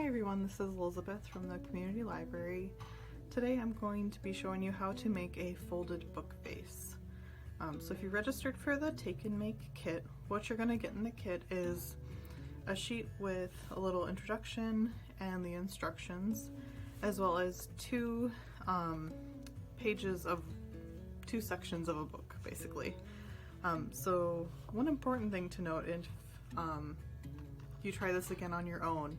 everyone, this is Elizabeth from the community library. Today I'm going to be showing you how to make a folded book vase. So if you registered for the Take and Make kit, what you're going to get in the kit is a sheet with a little introduction and the instructions, as well as two sections of a book, basically. So one important thing to note if you try this again on your own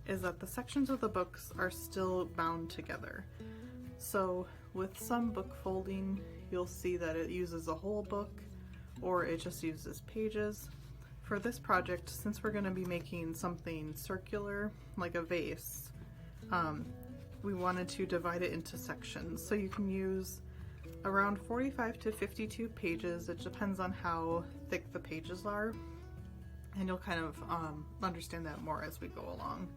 is that the sections of the books are still bound together. So with some book folding, you'll see that it uses a whole book or it just uses pages. For this project, since we're going to be making something circular like a vase, we wanted to divide it into sections. So you can use around 45 to 52 pages. It depends on how thick the pages are, and you'll kind of understand that more as we go along.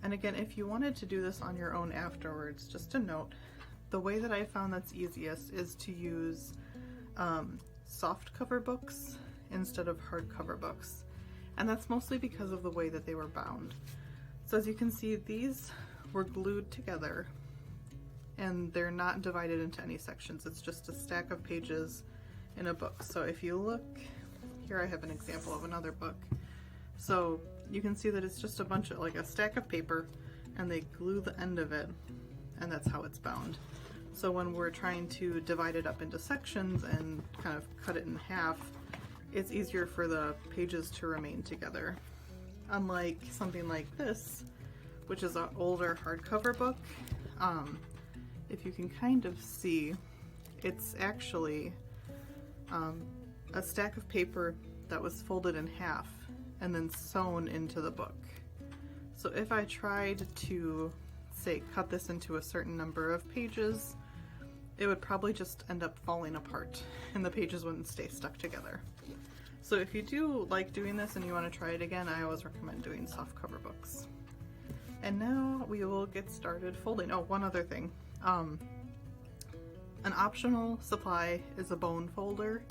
And again, if you wanted to do this on your own afterwards, just a note, the way that I found that's easiest is to use soft cover books instead of hardcover books. And that's mostly because of the way that they were bound. So as you can see, these were glued together and they're not divided into any sections. It's just a stack of pages in a book. So if you look, here I have an example of another book. So you can see that it's just a bunch of, like a stack of paper, and they glue the end of it, and that's how it's bound. So when we're trying to divide it up into sections and kind of cut it in half, it's easier for the pages to remain together. Unlike something like this, which is an older hardcover book, if you can kind of see, it's actually a stack of paper that was folded in half and then sewn into the book. So if I tried to, say, cut this into a certain number of pages, it would probably just end up falling apart and the pages wouldn't stay stuck together. So if you do like doing this and you want to try it again, I always recommend doing softcover books. And now we will get started folding. Oh, one other thing. An optional supply is a bone folder.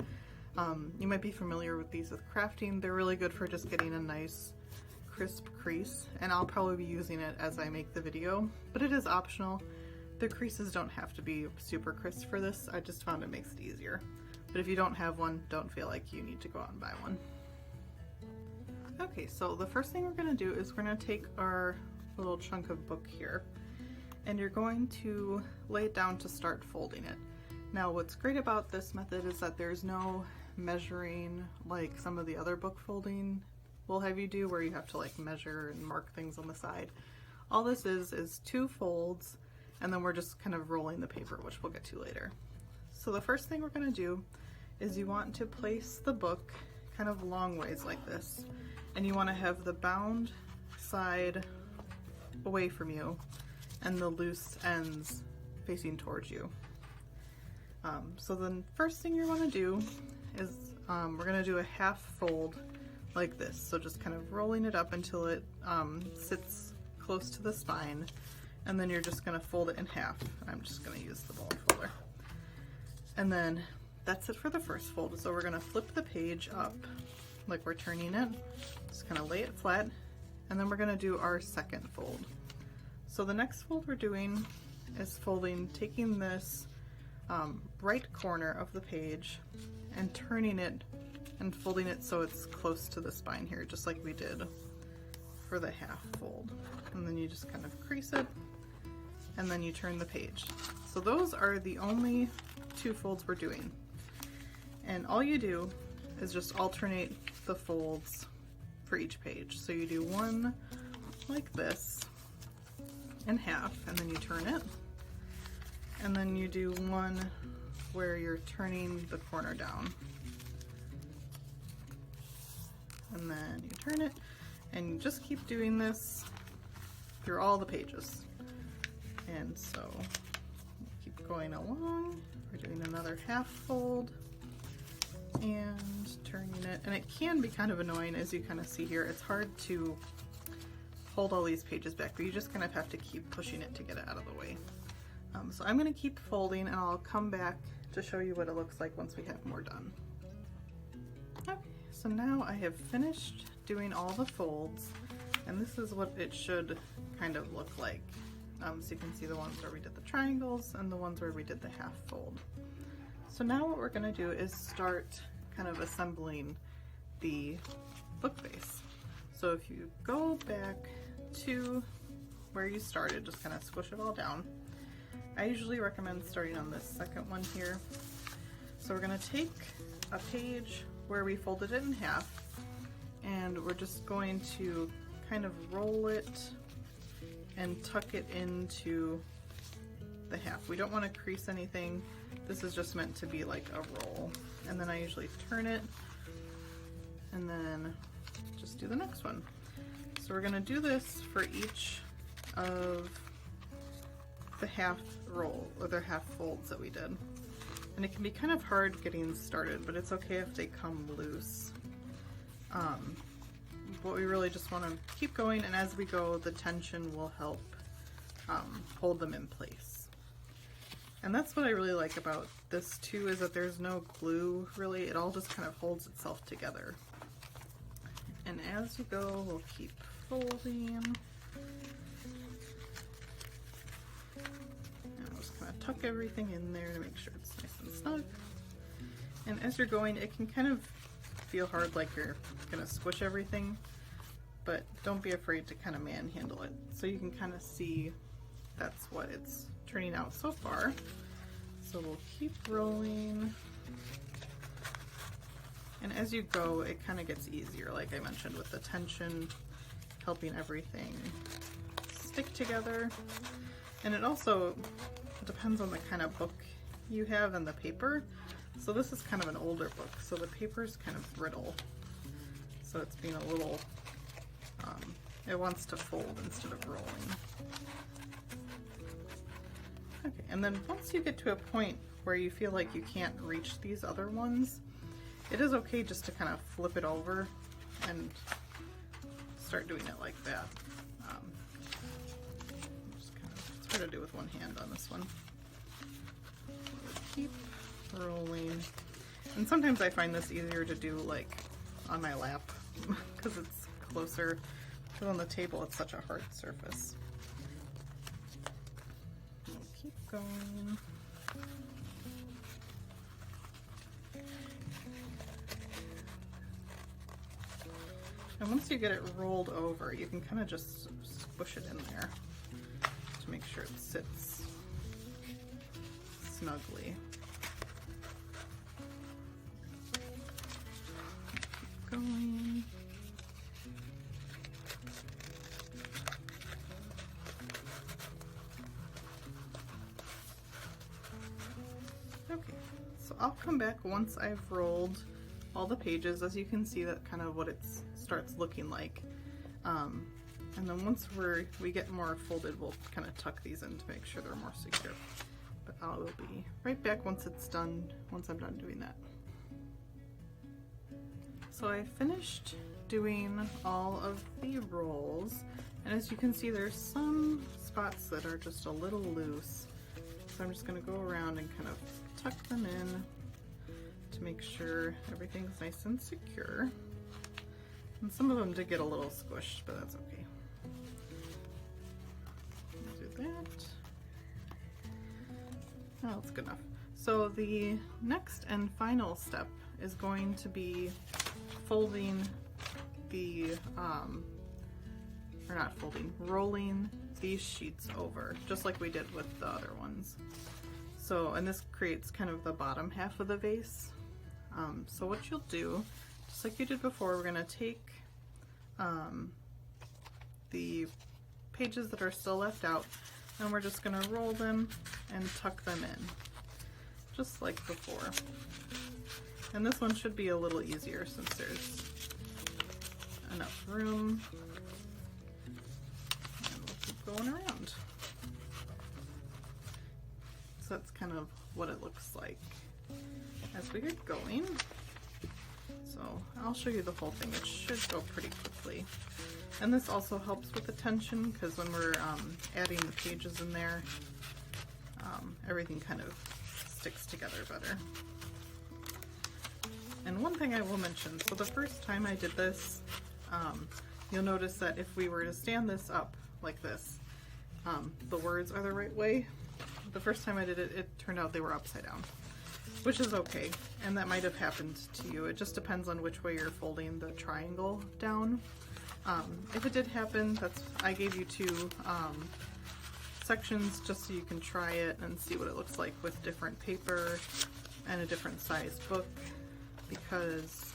You might be familiar with these with crafting. They're really good for just getting a nice crisp crease, and I'll probably be using it as I make the video, but it is optional. The creases don't have to be super crisp for this. I just found it makes it easier. But if you don't have one, don't feel like you need to go out and buy one. Okay, so the first thing we're going to do is we're going to take our little chunk of book here, and you're going to lay it down to start folding it. Now what's great about this method is that there's no measuring like some of the other book folding will have you do, where you have to like measure and mark things on the side. All this is two folds, and then we're just kind of rolling the paper, which we'll get to later. So the first thing we're going to do is you want to place the book kind of long ways like this, and you want to have the bound side away from you and the loose ends facing towards you. So the first thing you want to do is we're going to do a half fold like this. So just kind of rolling it up until it sits close to the spine, and then you're just going to fold it in half. I'm just going to use the bone folder. And then that's it for the first fold. So we're going to flip the page up like we're turning it. Just kind of lay it flat, and then we're going to do our second fold. So the next fold we're doing is taking this right corner of the page and turning it and folding it so it's close to the spine here, just like we did for the half fold. And then you just kind of crease it, and then you turn the page. So those are the only two folds we're doing. And all you do is just alternate the folds for each page. So you do one like this in half, and then you turn it. And then you do one where you're turning the corner down. And then you turn it, and you just keep doing this through all the pages. And so keep going along. We're doing another half fold and turning it. And it can be kind of annoying, as you kind of see here. It's hard to hold all these pages back, but you just kind of have to keep pushing it to get it out of the way. So I'm going to keep folding, and I'll come back to show you what it looks like once we have more done. Okay, so now I have finished doing all the folds, And this is what it should kind of look like. So you can see the ones where we did the triangles and the ones where we did the half fold. So now what we're going to do is start kind of assembling the book base. So if you go back to where you started, just kind of squish it all down. I usually recommend starting on this second one here. So we're going to take a page where we folded it in half, and we're just going to kind of roll it and tuck it into the half. We don't want to crease anything. This is just meant to be like a roll. And then I usually turn it and then just do the next one. So we're going to do this for each of the half roll or the half folds that we did. And it can be kind of hard getting started, but it's okay if they come loose. But we really just want to keep going, and as we go, the tension will help hold them in place. And that's what I really like about this too, is that there's no glue really. It all just kind of holds itself together. And as you go, we'll keep folding. And we'll just kind of tuck everything in there to make sure it's nice and snug. And as you're going, it can kind of feel hard, like you're gonna squish everything, but don't be afraid to kind of manhandle it. So you can kind of see that's what it's turning out so far. So we'll keep rolling. And as you go, it kind of gets easier, like I mentioned, with the tension helping everything stick together. And it also depends on the kind of book you have and the paper. So this is kind of an older book, so the paper's kind of brittle. So it's being a little, it wants to fold instead of rolling. Okay, and then once you get to a point where you feel like you can't reach these other ones, it is okay just to kind of flip it over and start doing it like that. Just kind of, it's hard to do with one hand on this one. Keep rolling. And sometimes I find this easier to do like on my lap because it's closer, because on the table it's such a hard surface. We'll keep going. And once you get it rolled over, you can kind of just squish it in there to make sure it sits snugly. Keep going. Okay, so I'll come back once I've rolled all the pages. As you can see, that kind of what it starts looking like. And then once we get more folded, we'll kind of tuck these in to make sure they're more secure. But I will be right back once it's done, once I'm done doing that. So I finished doing all of the rolls, and as you can see, there's some spots that are just a little loose. So I'm just going to go around and kind of tuck them in to make sure everything's nice and secure. And some of them did get a little squished, but that's okay. Do that. Oh, that's good enough. So the next and final step is going to be folding the, or not folding, rolling these sheets over, just like we did with the other ones. So, and this creates kind of the bottom half of the vase. So what you'll do, just like you did before, we're gonna take the pages that are still left out, and we're just gonna roll them and tuck them in, just like before. And this one should be a little easier since there's enough room. And we'll keep going around. So that's kind of what it looks like as we get going. So I'll show you the whole thing. It should go pretty quickly. And this also helps with the tension, because when we're adding the pages in there, everything kind of sticks together better. And one thing I will mention, so the first time I did this, you'll notice that if we were to stand this up like this, the words are the right way. The first time I did it, it turned out they were upside down, which is okay, and that might have happened to you. It just depends on which way you're folding the triangle down. If it did happen, I gave you two sections just so you can try it and see what it looks like with different paper and a different sized book, because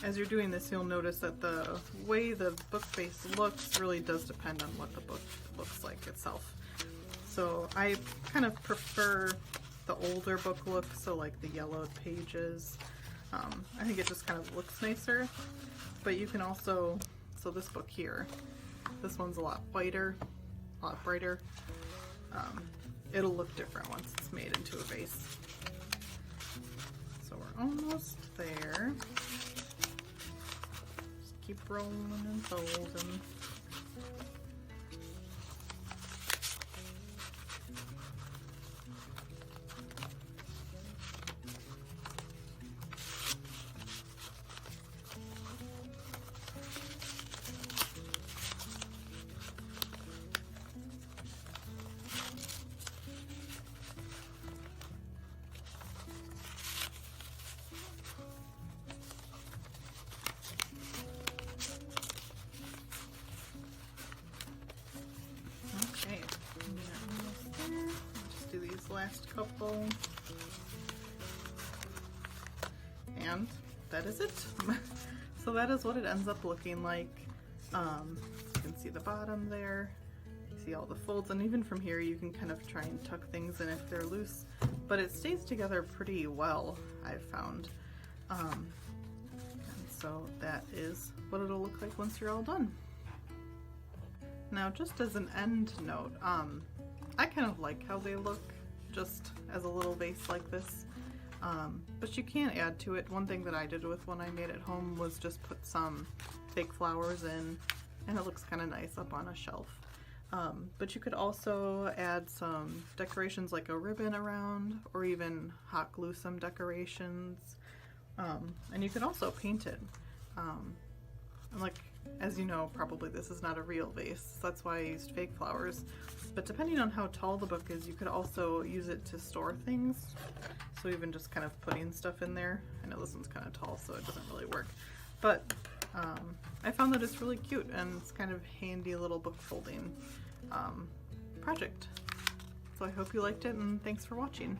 as you're doing this, you'll notice that the way the book face looks really does depend on what the book looks like itself. So I kind of prefer the older book look, so like the yellowed pages. I think it just kind of looks nicer, but you can also, so this book here, this one's a lot whiter, a lot brighter. It'll look different once it's made into a vase. So we're almost there. Just keep rolling and folding. Okay, almost there. Just do these last couple. And that is it. So that is what it ends up looking like. You can see the bottom there. You see all the folds, and even from here you can kind of try and tuck things in if they're loose, but it stays together pretty well, I've found. And so that is what it'll look like once you're all done. Now, just as an end note, I kind of like how they look just as a little vase like this, but you can add to it. One thing that I did with one I made at home was just put some fake flowers in, and it looks kind of nice up on a shelf. But you could also add some decorations like a ribbon around, or even hot glue some decorations, and you could also paint it. And like, as you know, probably this is not a real vase, that's why I used fake flowers. But depending on how tall the book is, you could also use it to store things. So even just kind of putting stuff in there. I know this one's kind of tall, so it doesn't really work. But I found that it's really cute, and it's kind of handy little book folding project. So I hope you liked it, and thanks for watching.